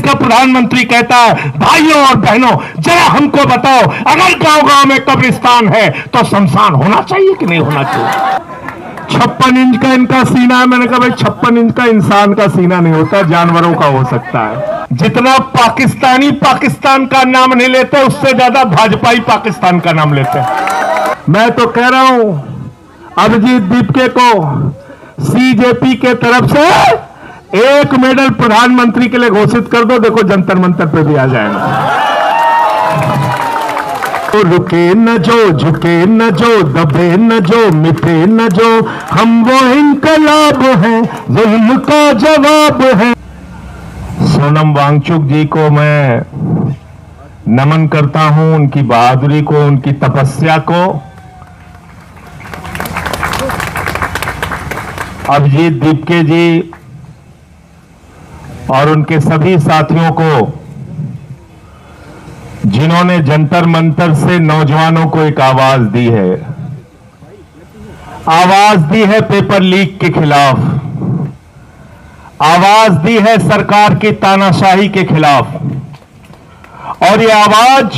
का प्रधानमंत्री कहता है, भाइयों और बहनों जरा हमको बताओ, अगर गांव-गांव में कब्रिस्तान है तो शमशान होना चाहिए कि नहीं होना चाहिए? 56 इंच का इनका सीना है। मैंने कहा भाई 56 इंच का इंसान का सीना नहीं होता, जानवरों का हो सकता है। जितना पाकिस्तानी पाकिस्तान का नाम नहीं लेते, उससे ज्यादा भाजपाई पाकिस्तान का नाम लेते हैं। मैं तो कह रहा हूं अभिजीत दीपके को सीजेपी के तरफ से 1 मेडल प्रधानमंत्री के लिए घोषित कर दो, देखो जंतर मंतर पे भी आ जाएगा। तो रुके न जो, झुके न जो, दबे न जो, मिटे न जो, हम वो इनकलाब हैं, जुल्म का जवाब है। सोनम वांगचुक जी को मैं नमन करता हूं, उनकी बहादुरी को, उनकी तपस्या को। अभिजीत दीपके जी और उनके सभी साथियों को, जिन्होंने जंतर मंतर से नौजवानों को एक आवाज दी है, आवाज दी है पेपर लीक के खिलाफ, आवाज दी है सरकार की तानाशाही के खिलाफ। और ये आवाज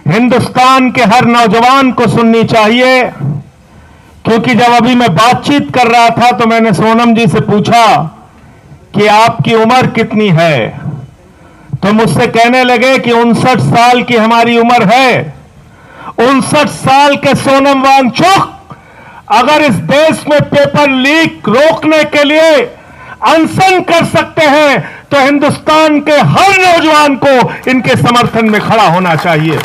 हिंदुस्तान के हर नौजवान को सुननी चाहिए, क्योंकि जब अभी मैं बातचीत कर रहा था तो मैंने सोनम जी से पूछा कि आपकी उम्र कितनी है, तो मुझसे कहने लगे कि 59 साल की हमारी उम्र है। 59 साल के सोनम वांगचुक अगर इस देश में पेपर लीक रोकने के लिए अनशन कर सकते हैं, तो हिंदुस्तान के हर नौजवान को इनके समर्थन में खड़ा होना चाहिए,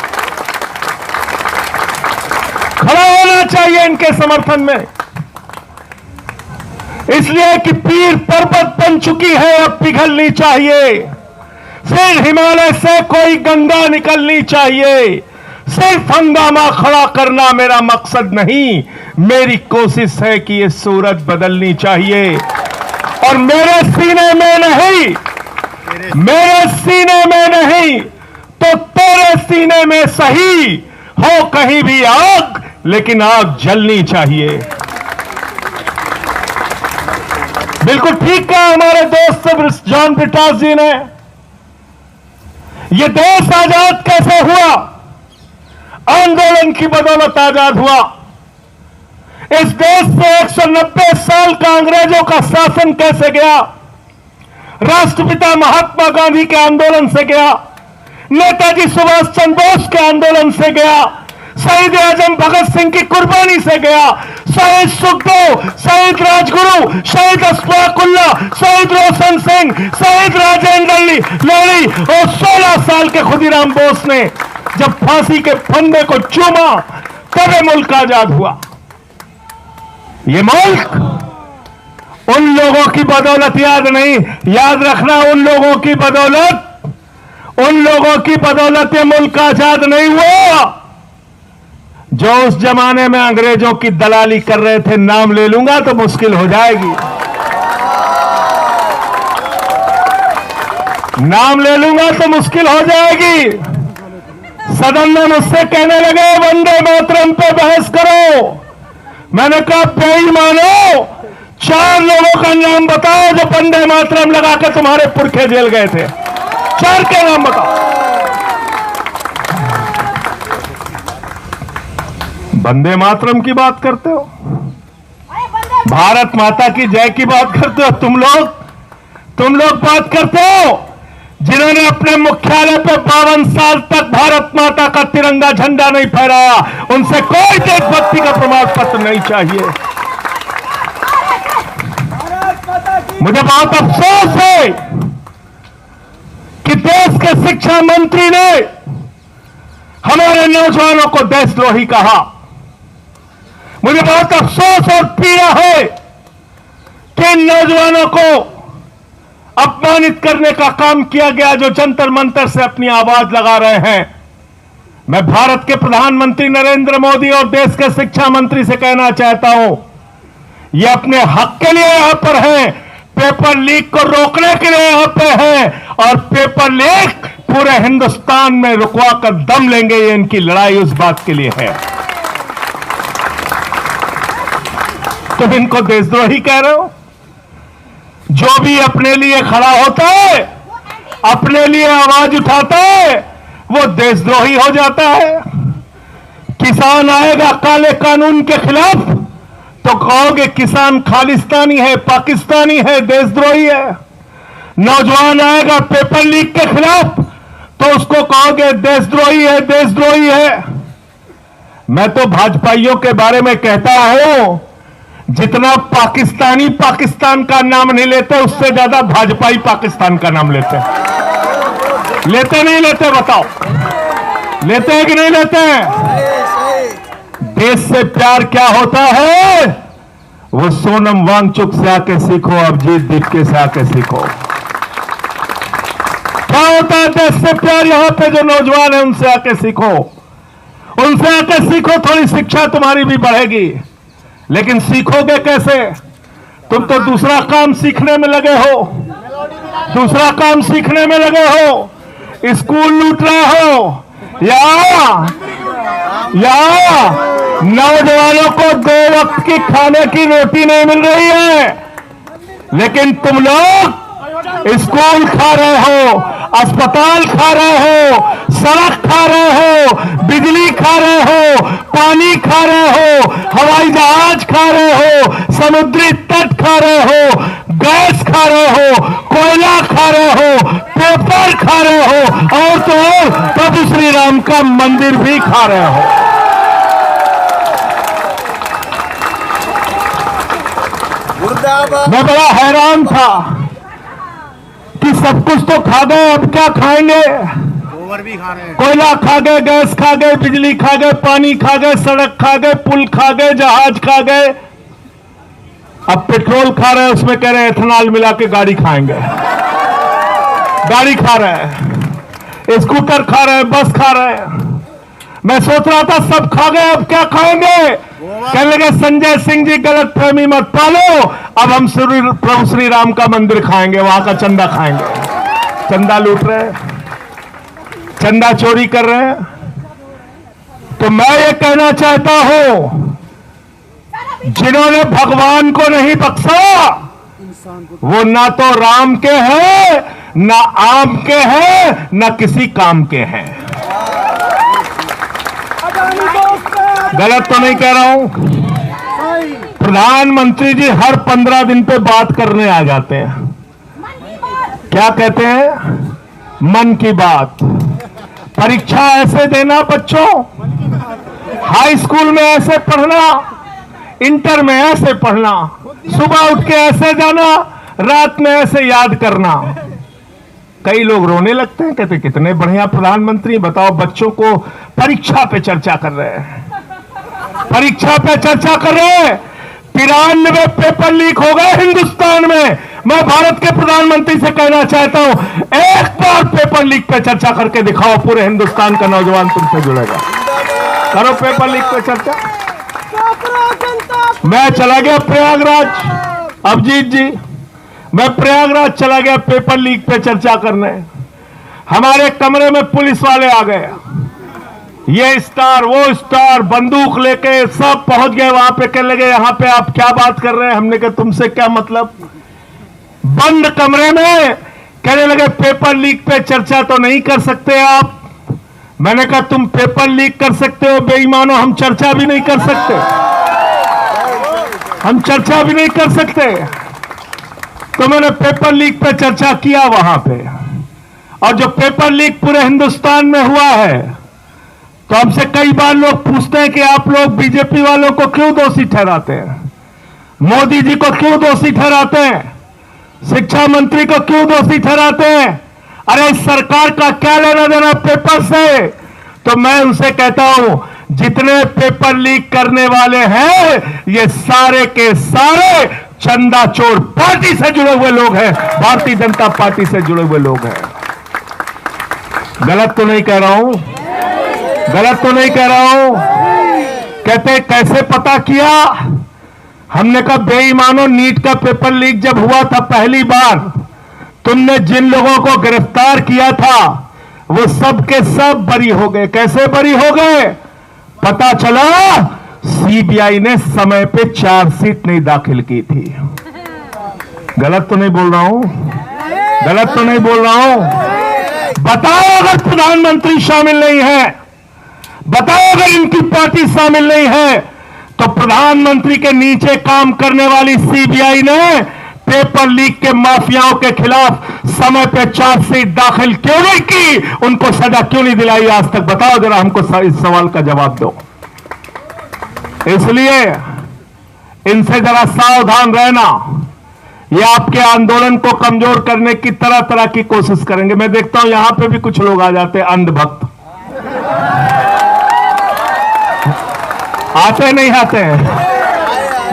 खड़ा होना चाहिए इनके समर्थन में। इसलिए कि पीर पर्वत बन चुकी है, अब पिघलनी चाहिए। फिर हिमालय से कोई गंगा निकलनी चाहिए। सिर्फ हंगामा खड़ा करना मेरा मकसद नहीं, मेरी कोशिश है कि ये सूरत बदलनी चाहिए। और मेरे सीने में नहीं, मेरे सीने में नहीं तो तेरे सीने में सही हो कहीं भी आग, लेकिन आग जलनी चाहिए। बिल्कुल ठीक कहा हमारे दोस्त जॉन ब्रिटास जी ने। ये देश आजाद कैसे हुआ? आंदोलन की बदौलत आजाद हुआ। इस देश से 190 साल का अंग्रेजों का शासन कैसे गया? राष्ट्रपिता महात्मा गांधी के आंदोलन से गया, नेताजी सुभाष चंद्र बोस के आंदोलन से गया, शहीद आजम भगत सिंह की कुर्बानी से गया, शहीद सुखदेव, शहीद राजगुरु, शहीद अशफाकुल्ला, शहीद रोशन सिंह, शहीद राजेंद्र लेडी और 16 साल के खुदीराम बोस ने जब फांसी के फंदे को चूमा, तब ये मुल्क आजाद हुआ। ये मुल्क उन लोगों की बदौलत याद नहीं, याद रखना, उन लोगों की बदौलत ये मुल्क आजाद नहीं हुआ जो उस जमाने में अंग्रेजों की दलाली कर रहे थे। नाम ले लूंगा तो मुश्किल हो जाएगी, नाम ले लूंगा तो मुश्किल हो जाएगी। सदन में मुझसे कहने लगे वंदे मातरम पे बहस करो। मैंने कहा बेईमानो, 4 लोगों का नाम बताओ जो वंदे मातरम लगा के तुम्हारे पुरखे जेल गए थे। 4 के नाम बताओ। वंदे मातरम की बात करते हो, भारत माता की जय की बात करते हो। तुम लोग बात करते हो जिन्होंने अपने मुख्यालय पर 52 साल तक भारत माता का तिरंगा झंडा नहीं फहराया, उनसे कोई देशभक्ति का प्रमाण पत्र नहीं चाहिए। मुझे बहुत अफसोस है कि देश के शिक्षा मंत्री ने हमारे नौजवानों को देशद्रोही कहा। मुझे बहुत अफसोस और पीड़ा है कि इन नौजवानों को अपमानित करने का काम किया गया, जो जंतर मंतर से अपनी आवाज लगा रहे हैं। मैं भारत के प्रधानमंत्री नरेंद्र मोदी और देश के शिक्षा मंत्री से कहना चाहता हूं, ये अपने हक के लिए यहां पर हैं, पेपर लीक को रोकने के लिए यहां पे हैं, और पेपर लीक पूरे हिंदुस्तान में रुकवा कर दम लेंगे। ये इनकी लड़ाई उस बात के लिए है। तुम इनको देशद्रोही कह रहे हो? जो भी अपने लिए खड़ा होता है अपने लिए आवाज उठाता है वो देशद्रोही हो जाता है। किसान आएगा काले कानून के खिलाफ तो कहोगे किसान खालिस्तानी है, पाकिस्तानी है, देशद्रोही है। नौजवान आएगा पेपर लीक के खिलाफ तो उसको कहोगे देशद्रोही है, देशद्रोही है। मैं तो भाजपाइयों के बारे में कहता हूं, जितना पाकिस्तानी पाकिस्तान का नाम नहीं लेते उससे ज्यादा भाजपाई पाकिस्तान का नाम लेते हैं। लेते नहीं लेते बताओ? लेते हैं कि नहीं लेते हैं? देश से प्यार क्या होता है वो सोनम वांगचुक से आके सीखो, अभिजीत दीपके से आके सीखो। क्या होता है देश से प्यार? यहां पे जो नौजवान है उनसे आके सीखो, उनसे आके सीखो। थोड़ी शिक्षा तुम्हारी भी बढ़ेगी। लेकिन सीखोगे कैसे? तुम तो दूसरा काम सीखने में लगे हो, दूसरा काम सीखने में लगे हो। स्कूल लूट रहे हो या नौजवानों को 2 वक्त की खाने की रोटी नहीं मिल रही है, लेकिन तुम लोग स्कूल खा रहे हो, अस्पताल खा रहे हो, सड़क खा रहे हो, बिजली खा रहे हो, पानी खा रहे हो, हवाई जहाज खा रहे हो, समुद्री तट खा रहे हो, गैस खा रहे हो, कोयला खा रहे हो, पेपर खा रहे हो, और तो और प्रभु श्री राम का मंदिर भी खा रहे हो। मैं बड़ा हैरान था कि सब कुछ तो खा गए, अब क्या खाएंगे? गोबर भी खा रहे हैं। कोयला खा गए, गैस खा गए, बिजली खा गए, पानी खा गए, सड़क खा गए, पुल खा गए, जहाज खा गए। अब पेट्रोल खा रहे हैं, उसमें कह रहे हैं इथेनॉल मिला के गाड़ी खाएंगे। गाड़ी खा रहे हैं, स्कूटर खा रहे हैं, बस खा रहे हैं। मैं सोच रहा था सब खा गए, अब क्या खाएंगे? कहने लगे संजय सिंह जी गलत फहमी मत पालो, अब हम प्रभु श्री राम का मंदिर खाएंगे, वहां का चंदा खाएंगे। चंदा लूट रहे हैं, चंदा चोरी कर रहे हैं। तो मैं ये कहना चाहता हूं, जिन्होंने भगवान को नहीं बख्शा वो ना तो राम के हैं, ना आम के हैं, ना किसी काम के हैं। गलत तो नहीं कह रहा हूं? प्रधानमंत्री जी हर 15 दिन पे बात करने आ जाते हैं। क्या कहते हैं? मन की बात। परीक्षा ऐसे देना बच्चों, हाई स्कूल में ऐसे पढ़ना, इंटर में ऐसे पढ़ना, सुबह उठ के ऐसे जाना, रात में ऐसे याद करना। कई लोग रोने लगते हैं, कहते कितने बढ़िया प्रधानमंत्री। बताओ, बच्चों को परीक्षा पे चर्चा कर रहे हैं, परीक्षा पे चर्चा कर रहे हैं। 93 पेपर लीक हो गए हिंदुस्तान में। मैं भारत के प्रधानमंत्री से कहना चाहता हूं, एक बार पेपर लीक पे चर्चा करके दिखाओ, पूरे हिंदुस्तान का नौजवान तुमसे जुड़ेगा। करो पेपर लीक पे चर्चा। मैं चला गया प्रयागराज, अभिजीत जी, मैं प्रयागराज चला गया पेपर लीक पे चर्चा करने। हमारे कमरे में पुलिस वाले आ गए, ये स्टार वो स्टार, बंदूक लेके सब पहुंच गए वहां पे। कहने लगे यहां पे आप क्या बात कर रहे हैं? हमने कहा तुमसे क्या मतलब? बंद कमरे में कहने लगे पेपर लीक पे चर्चा तो नहीं कर सकते आप। मैंने कहा तुम पेपर लीक कर सकते हो बेईमानो, हम चर्चा भी नहीं कर सकते, हम चर्चा भी नहीं कर सकते। तो मैंने पेपर लीक पे चर्चा किया वहां पे, और जो पेपर लीक पूरे हिंदुस्तान में हुआ है, तो हमसे कई बार लोग पूछते हैं कि आप लोग बीजेपी वालों को क्यों दोषी ठहराते हैं, मोदी जी को क्यों दोषी ठहराते हैं, शिक्षा मंत्री को क्यों दोषी ठहराते हैं? अरे इस सरकार का क्या लेना देना पेपर से? तो मैं उनसे कहता हूं, जितने पेपर लीक करने वाले हैं ये सारे के सारे चंदा चोर पार्टी से जुड़े हुए लोग हैं, भारतीय जनता पार्टी से जुड़े हुए लोग हैं। गलत तो नहीं कह रहा हूं? गलत तो नहीं कह रहा हूं? कहते कैसे पता किया? हमने कहा बेईमानों, नीट का पेपर लीक जब हुआ था पहली बार, तुमने जिन लोगों को गिरफ्तार किया था वो सब के सब बरी हो गए। कैसे बरी हो गए? पता चला सीबीआई ने समय पे चार्जशीट नहीं दाखिल की थी। गलत तो नहीं बोल रहा हूं? गलत तो नहीं बोल रहा हूं? बताओ अगर प्रधानमंत्री शामिल नहीं है, बताओ अगर इनकी पार्टी शामिल नहीं है, तो प्रधानमंत्री के नीचे काम करने वाली सीबीआई ने पेपर लीक के माफियाओं के खिलाफ समय पे चार्जशीट दाखिल क्यों नहीं की? उनको सजा क्यों नहीं दिलाई आज तक? बताओ जरा हमको इस सवाल का जवाब दो। इसलिए इनसे जरा सावधान रहना। ये आपके आंदोलन को कमजोर करने की तरह तरह की कोशिश करेंगे। मैं देखता हूं यहां पे भी कुछ लोग आ जाते हैं, अंधभक्त आते नहीं आते हैं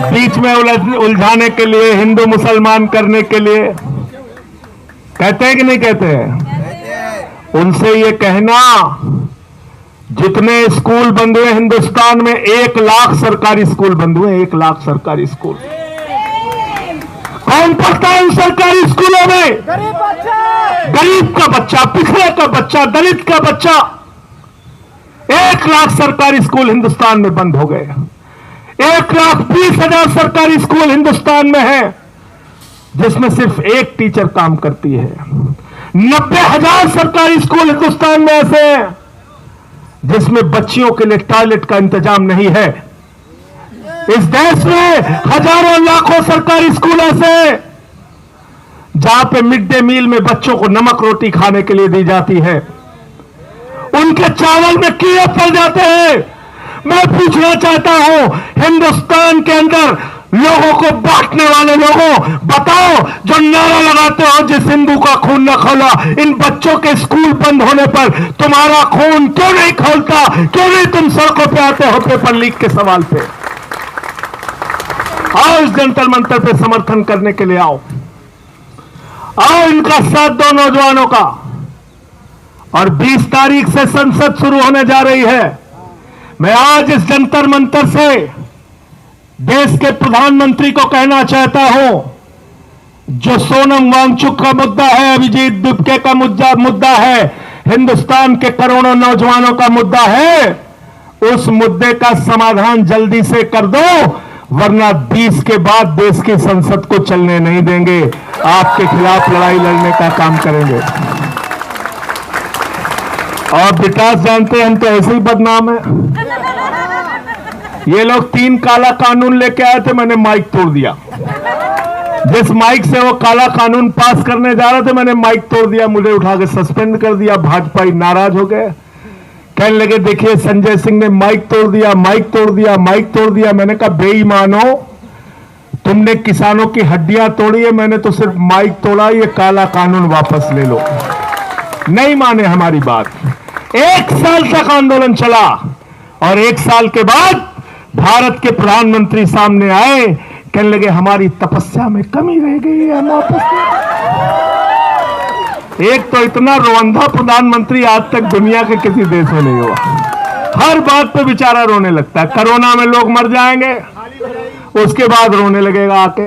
बीच में उलझाने के लिए, हिंदू मुसलमान करने के लिए। कहते हैं कि नहीं कहते हैं? उनसे ये कहना, जितने स्कूल बंद हुए हिंदुस्तान में, 1 लाख सरकारी स्कूल बंद हुए, 1 लाख सरकारी स्कूल। कौन पढ़ता है उन सरकारी स्कूलों में? गरीब का बच्चा, पिछड़े का बच्चा, दलित का बच्चा। 1 लाख सरकारी स्कूल हिंदुस्तान में बंद हो गए। 1,20,000 सरकारी स्कूल हिंदुस्तान में है जिसमें सिर्फ एक टीचर काम करती है। 90,000 सरकारी स्कूल हिंदुस्तान में ऐसे हैं जिसमें बच्चियों के लिए टॉयलेट का इंतजाम नहीं है। इस देश में हजारों लाखों सरकारी स्कूल ऐसे हैं जहां पे मिड डे मील में बच्चों को नमक रोटी खाने के लिए दी जाती है, उनके चावल में कीड़े पड़ जाते हैं। मैं पूछना चाहता हूं, हिंदुस्तान के अंदर लोगों को बांटने वाले लोगों, बताओ, जो नारा लगाते हो जिस हिंदू का खून न खोला, इन बच्चों के स्कूल बंद होने पर तुम्हारा खून क्यों नहीं खोलता? क्यों नहीं तुम सड़कों पे आते हो पेपर लीक के सवाल पे? आओ इस जंतर मंतर पे समर्थन करने के लिए आओ इनका साथ दो नौजवानों का। और 20 तारीख से संसद शुरू होने जा रही है। मैं आज इस जंतर मंतर से देश के प्रधानमंत्री को कहना चाहता हूं, जो सोनम वांगचुक का मुद्दा है, अभिजीत दुबके का मुद्दा है, हिंदुस्तान के करोड़ों नौजवानों का मुद्दा है, उस मुद्दे का समाधान जल्दी से कर दो, वरना 20 के बाद देश की संसद को चलने नहीं देंगे। आपके खिलाफ लड़ाई लड़ने का काम करेंगे। और विकास जानते हैं, हम तो ऐसे ही बदनाम है। ये लोग 3 काला कानून लेके आए थे, मैंने माइक तोड़ दिया। जिस माइक से वो काला कानून पास करने जा रहे थे, मैंने माइक तोड़ दिया, मुझे उठा के सस्पेंड कर दिया। भाजपाई नाराज हो गए, कहने लगे देखिए संजय सिंह ने माइक तोड़ दिया, माइक तोड़ दिया, माइक तोड़ दिया। मैंने कहा बेईमानो, तुमने किसानों की हड्डियां तोड़ी है, मैंने तो सिर्फ माइक तोड़ा। ये काला कानून वापस ले लो। नहीं माने हमारी बात। 1 साल तक आंदोलन चला और 1 साल के बाद भारत के प्रधानमंत्री सामने आए, कहने लगे हमारी तपस्या में कमी रह गई है, हम वापस। एक तो इतना रोंधा प्रधानमंत्री आज तक दुनिया के किसी देश में नहीं हुआ। हर बात पे बेचारा रोने लगता है। कोरोना में लोग मर जाएंगे, उसके बाद रोने लगेगा आके।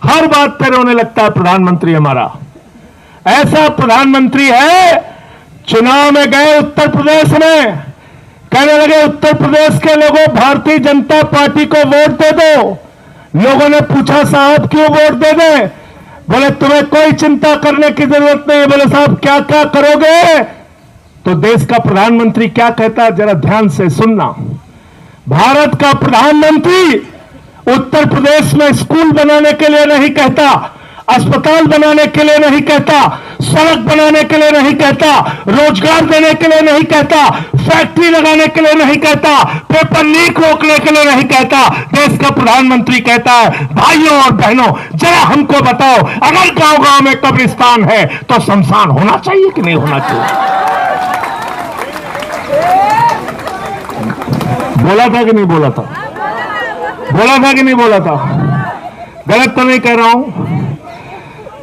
हर बात पे रोने लगता है प्रधानमंत्री हमारा। ऐसा प्रधानमंत्री है, चुनाव में गए उत्तर प्रदेश में, कहने लगे उत्तर प्रदेश के लोगों, भारतीय जनता पार्टी को वोट दे दो। लोगों ने पूछा साहब क्यों वोट दे दें? बोले तुम्हें कोई चिंता करने की जरूरत नहीं। बोले साहब क्या क्या करोगे? तो देश का प्रधानमंत्री क्या कहता है, जरा ध्यान से सुनना। भारत का प्रधानमंत्री उत्तर प्रदेश में स्कूल बनाने के लिए नहीं कहता, अस्पताल बनाने के लिए नहीं कहता, सड़क बनाने के लिए नहीं कहता, रोजगार देने के लिए नहीं कहता, फैक्ट्री लगाने के लिए नहीं कहता, पेपर लीक रोकने के लिए नहीं कहता। देश का प्रधानमंत्री कहता है भाइयों और बहनों, जरा हमको बताओ, अगर गांव गांव में कब्रिस्तान है तो शमशान होना चाहिए कि नहीं होना चाहिए? बोला था कि नहीं बोला था? बोला था कि नहीं बोला था? गलत तो नहीं कह रहा हूं।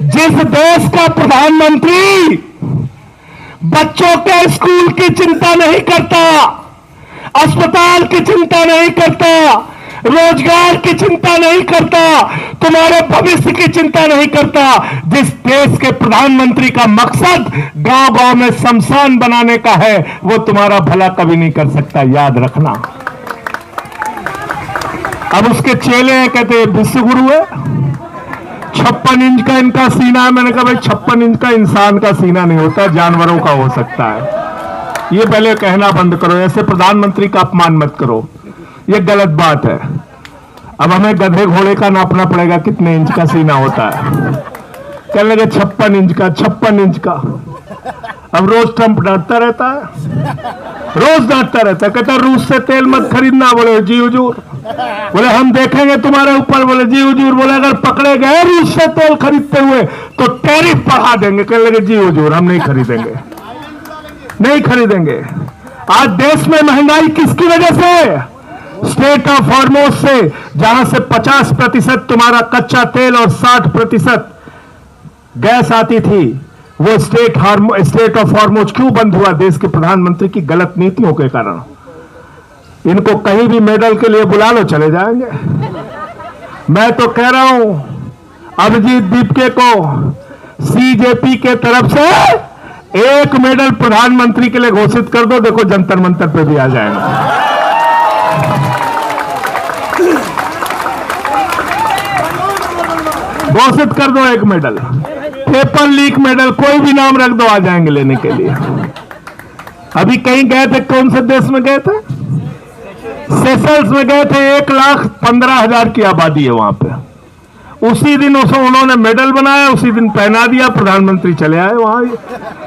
जिस देश का प्रधानमंत्री बच्चों के स्कूल की चिंता नहीं करता, अस्पताल की चिंता नहीं करता, रोजगार की चिंता नहीं करता, तुम्हारे भविष्य की चिंता नहीं करता, जिस देश के प्रधानमंत्री का मकसद गांव गांव में शमशान बनाने का है, वो तुम्हारा भला कभी नहीं कर सकता, याद रखना। अब उसके चेले हैं, कहते विश्व गुरु है, 56 इंच का इनका सीना है। मैंने कहा भाई 56 इंच का इंसान का सीना नहीं होता, जानवरों का हो सकता है। ये पहले कहना बंद करो, ऐसे प्रधानमंत्री का अपमान मत करो, ये गलत बात है। अब हमें गधे घोड़े का नापना पड़ेगा कितने इंच का सीना होता है। कहने लगे 56 इंच का, 56 इंच का। अब रोज ट्रंप डांटता रहता है, रोज डांटता रहता है, कहता रूस से तेल मत खरीदना। बोले जी हुजूर, बोले हम देखेंगे तुम्हारे ऊपर। बोले जी हुजूर, बोले अगर पकड़े गए रूस से तेल खरीदते हुए तो टैरिफ बढ़ा देंगे। कहने लगे जी हुजूर हम नहीं खरीदेंगे, नहीं खरीदेंगे। आज देश में महंगाई किसकी वजह से? स्टेट ऑफ हॉर्मोज से, जहां से 50% तुम्हारा कच्चा तेल और 60% गैस आती थी, वो स्टेट ऑफ हॉर्मोज क्यों बंद हुआ? देश के प्रधानमंत्री की गलत नीतियों के कारण। इनको कहीं भी मेडल के लिए बुला लो, चले जाएंगे। मैं तो कह रहा हूं अभिजीत दीपके को सीजेपी के तरफ से एक मेडल प्रधानमंत्री के लिए घोषित कर दो, देखो जंतर मंतर पे भी आ जाएगा। घोषित कर दो एक मेडल, पेपर लीक मेडल, कोई भी नाम रख दो, आ जाएंगे लेने के लिए। अभी कहीं गए थे, कौन से देश में गए थे? सेशल्स में गए थे। 1,15,000 की आबादी है वहां पे। उसी दिन उन्होंने मेडल बनाया, उसी दिन पहना दिया, प्रधानमंत्री चले आए वहां।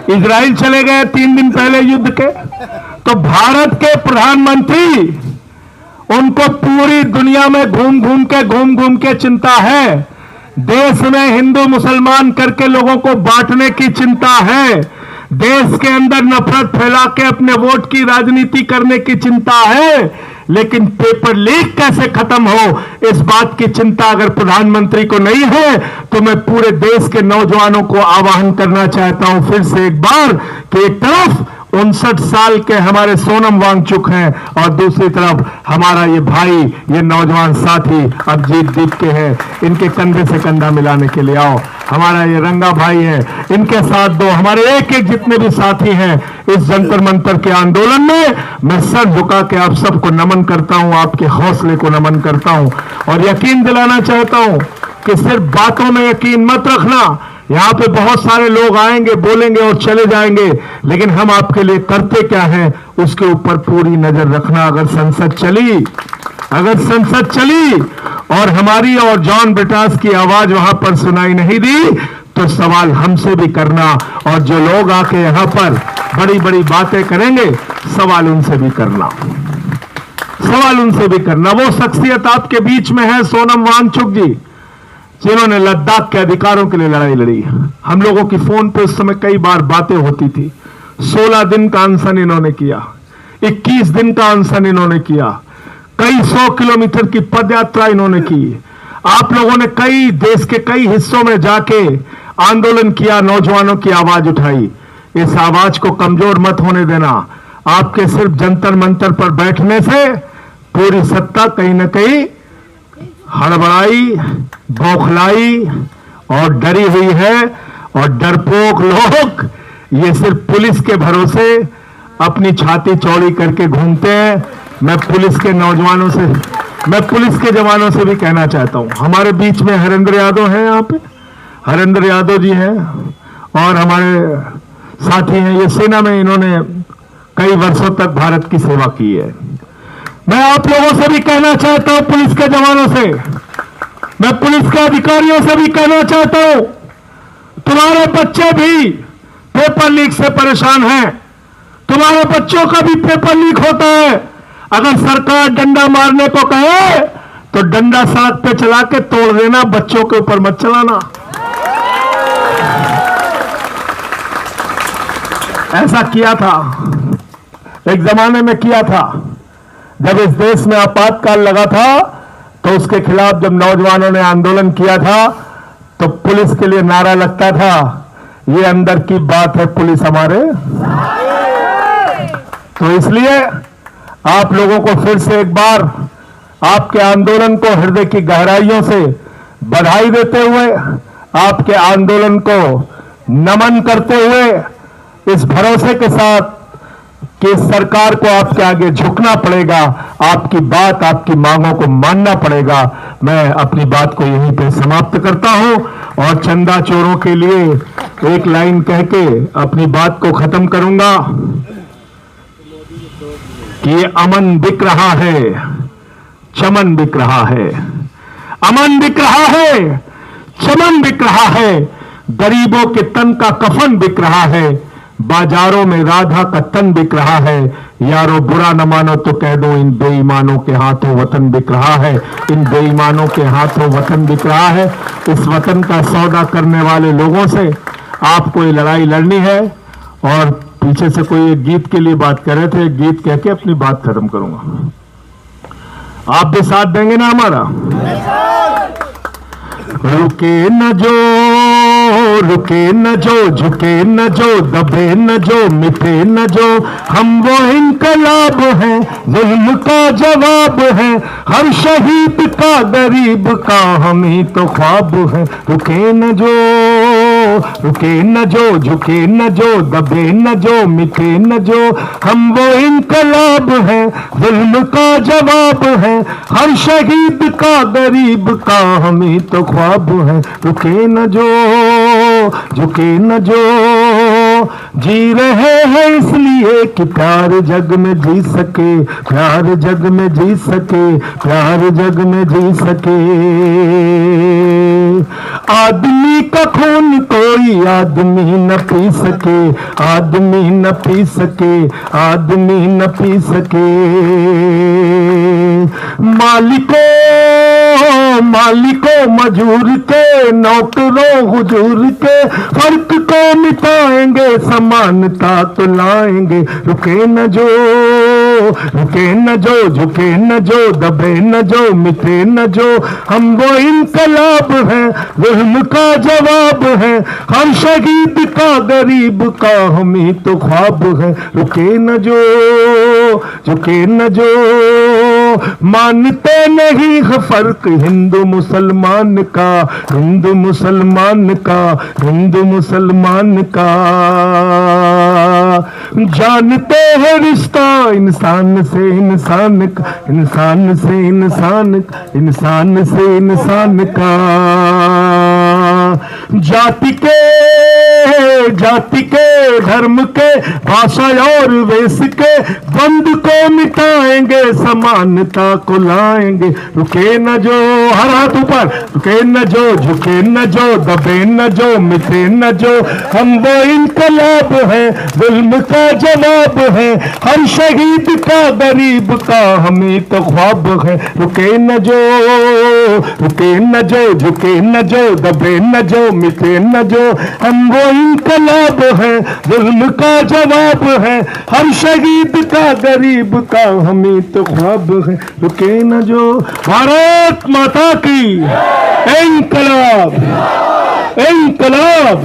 इजराइल चले गए 3 दिन पहले युद्ध के। तो भारत के प्रधानमंत्री, उनको पूरी दुनिया में घूम घूम के चिंता है। देश में हिंदू मुसलमान करके लोगों को बांटने की चिंता है। देश के अंदर नफरत फैला के अपने वोट की राजनीति करने की चिंता है। लेकिन पेपर लीक कैसे खत्म हो, इस बात की चिंता अगर प्रधानमंत्री को नहीं है, तो मैं पूरे देश के नौजवानों को आह्वान करना चाहता हूं फिर से एक बार कि एक तरफ 59 साल के हमारे सोनम वांगचुक हैं और दूसरी तरफ हमारा ये भाई, ये नौजवान साथी अभिजीत दीपके हैं। इनके कंधे से कंधा मिलाने के लिए आओ। हमारा ये रंगा भाई है, इनके साथ दो। हमारे एक एक जितने भी साथी हैं इस जंतर मंतर के आंदोलन में, मैं सर झुका के आप सबको नमन करता हूं, आपके हौसले को नमन करता हूं और यकीन दिलाना चाहता हूं कि सिर्फ बातों में यकीन मत रखना। यहां पे बहुत सारे लोग आएंगे, बोलेंगे और चले जाएंगे, लेकिन हम आपके लिए करते क्या हैं उसके ऊपर पूरी नजर रखना। अगर संसद चली और हमारी और जॉन ब्रिटास की आवाज वहां पर सुनाई नहीं दी, तो सवाल हमसे भी करना, और जो लोग आके यहां पर बड़ी बड़ी बातें करेंगे, सवाल उनसे भी करना, सवाल उनसे भी करना। वो शख्सियत आपके बीच में है सोनम वांगचुक जी, जिन्होंने लद्दाख के अधिकारों के लिए लड़ाई लड़ी। हम लोगों की फोन पे उस समय कई बार बातें होती थी। 16 दिन का अनशन इन्होंने किया, 21 दिन का अनशन इन्होंने किया, कई 100 किलोमीटर की पदयात्रा इन्होंने की। आप लोगों ने कई देश के कई हिस्सों में जाके आंदोलन किया, नौजवानों की आवाज उठाई। इस आवाज को कमजोर मत होने देना। आपके सिर्फ जंतर मंतर पर बैठने से पूरी सत्ता कहीं ना कहीं हड़बड़ाई, बौखलाई और डरी हुई है। और डरपोक लोग ये सिर्फ पुलिस के भरोसे अपनी छाती चौड़ी करके घूमते हैं। मैं पुलिस के नौजवानों से, मैं पुलिस के जवानों से भी कहना चाहता हूं। हमारे बीच में हरेंद्र यादव हैं, यहाँ पे हरेंद्र यादव जी हैं और हमारे साथी हैं। ये सेना में इन्होंने कई वर्षों तक भारत की सेवा की है। मैं आप लोगों से भी कहना चाहता हूं, पुलिस के जवानों से, मैं पुलिस के अधिकारियों से भी कहना चाहता हूं, तुम्हारे बच्चे भी पेपर लीक से परेशान हैं। तुम्हारे बच्चों का भी पेपर लीक होता है। अगर सरकार डंडा मारने को कहे तो डंडा सड़क पे चला के तोड़ देना, बच्चों के ऊपर मत चलाना। ऐसा किया था, एक जमाने में किया था, जब इस देश में आपातकाल लगा था, तो उसके खिलाफ जब नौजवानों ने आंदोलन किया था तो पुलिस के लिए नारा लगता था, ये अंदर की बात है पुलिस हमारे। तो इसलिए आप लोगों को फिर से एक बार आपके आंदोलन को हृदय की गहराइयों से बधाई देते हुए, आपके आंदोलन को नमन करते हुए, इस भरोसे के साथ कि सरकार को आपके आगे झुकना पड़ेगा, आपकी बात, आपकी मांगों को मानना पड़ेगा। मैं अपनी बात को यहीं पे समाप्त करता हूं और चंदा चोरों के लिए एक लाइन कह के अपनी बात को खत्म करूंगा कि ये अमन बिक रहा है, चमन बिक रहा है। अमन बिक रहा है, चमन बिक रहा है, गरीबों के तन का कफन बिक रहा है, बाजारों में राधा का तन बिक रहा है। यारो बुरा न मानो तो कह दो, इन बेईमानों के हाथों वतन बिक रहा है, इन बेईमानों के हाथों वतन बिक रहा है। इस वतन का सौदा करने वाले लोगों से आपको ये लड़ाई लड़नी है। और पीछे से कोई एक गीत के लिए बात कर रहे थे, एक गीत कह के अपनी बात खत्म करूंगा। आप भी साथ देंगे ना हमारा? रुके न जो, रुके न जो, झुके न जो, दबे न जो, मिटे न जो, हम वो इनकलाब हैं, जुल्म का जवाब है, हर शहीद का गरीब का हम ही तो ख्वाब है। रुके न जो, रुके न जो, झुके न जो, दबे न जो, मिटे न जो, हम वो इनकलाब हैं, जुल्म का जवाब है, हर शहीद का गरीब का हम ही तो ख्वाब है। रुके न जो, झुके न जो, जी रहे हैं इसलिए कि प्यार जग में जी सके, प्यार जग में जी सके, प्यार जग में जी सके। आदमी का खून कोई आदमी न पी सके, आदमी न पी सके, आदमी न पी सके। मालिको, मालिको मजूर के, नौकरों हुजूर के, फर्क को मिटाएंगे, समानता तो लाएंगे। रुके न जो, रुके न जो, झुके न जो, दबे न जो, मिटे न जो, हम वो इनकलाब हैं, जुल्म का जवाब है, हर शहीद का गरीब का हम ही तो ख्वाब है। रुके न जो, झुके न जो, मानते नहीं है फर्क हिंदू मुसलमान का, हिंदू मुसलमान का, हिंदू मुसलमान का। जानते हैं रिश्ता इंसान से इंसान का, इंसान से इंसान, इंसान से इंसान का। जाति के, जाति के, धर्म के, भाषा और वेश के बंद को मिटाएंगे, समानता को लाएंगे। रुके न जो, हर हाथ ऊपर, रुके न जो, झुके न जो, दबे न जो, मिटे न जो, हम वो इनकलाब है, जुल्म का जवाब है, हर शहीद का गरीब का हमें तो ख्वाब है। रुके न जो, रुके न जो, झुके न जो, दबे न जो, मिटे न जो, हम वो इनकलाब है, जुल्म का जवाब है, हर शहीद का गरीब का हमें तो ख्वाब है। रुके न जो। भारत माता की इनकलाब, इनकलाब।